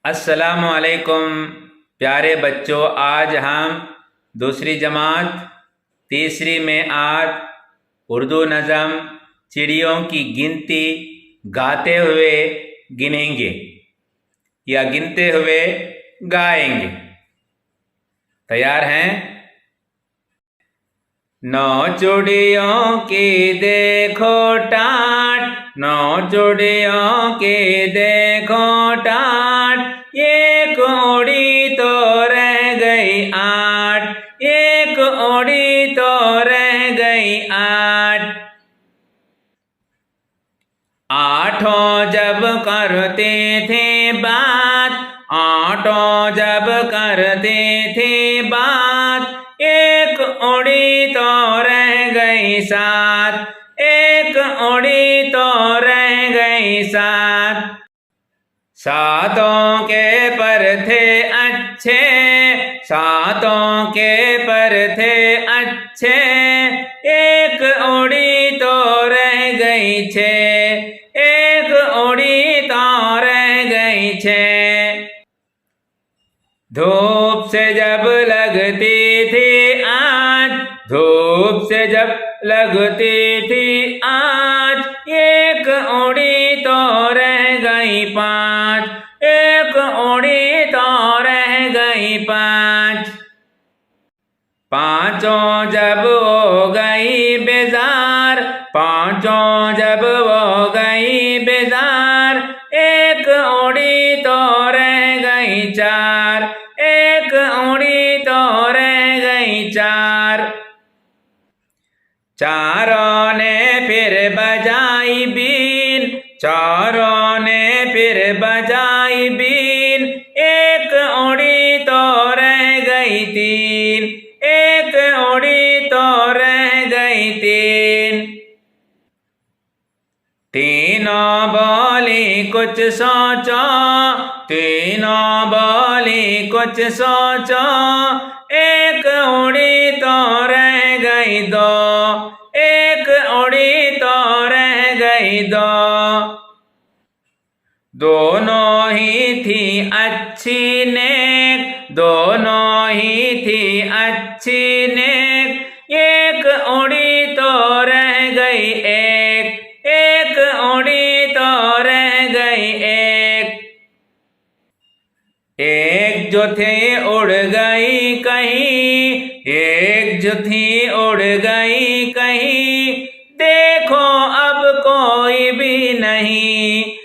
अस्सलामु अलैकुम प्यारे बच्चों। आज हम दूसरी जमात तीसरी में आज उर्दू नज़म चिड़ियों की गिनती गाते हुए गिनेंगे या गिनते हुए गाएंगे। तैयार हैं? 9 चिड़ियों की देखो टाट, 9 चिड़ियों की देखो टाट, एक उड़ी तो रह गई 8, एक उड़ी तो रह गई 8। आठों जब करते थे बात, आठों जब करते थे बात, एक उड़ी तो रह गई 7, एक उड़ी तो रह गई 7। सातों के पर थे अच्छे, सातों के पर थे अच्छे, एक उड़ी तो रह गई 6, एक उड़ी तो रह गई 6। धूप से जब लगती थी आँच, धूप से जब लगती थी आँच, एक उड़ी तो रह गई 5, एक उड़ी तो रह गई 5। पांचों जब हो गई बेजार, पांचों जब हो गई बेजार, एक उड़ी तो रह गई 4, एक उड़ी तो रह गई 4। चारों ने फिर बजाई बीन, चारों ने फिर बजाई बीन, एक उड़ी तो रह गई 3, एक उड़ी तो रह गई 3। तीनों बोली कुछ सोचो, तीनों बोली कुछ सोचो, एक उड़ी तो रह गई 2, एक उड़ी तो रह गई 2। दोनों ही थी अच्छी नेक, दोनों ही थी अच्छी नेक, एक उड़ी तो रह गई 1, एक उड़ी तो रह गई 1। एक जो थी उड़ गई कहीं, एक जो थी उड़ गई कहीं, देखो अब कोई भी नहीं,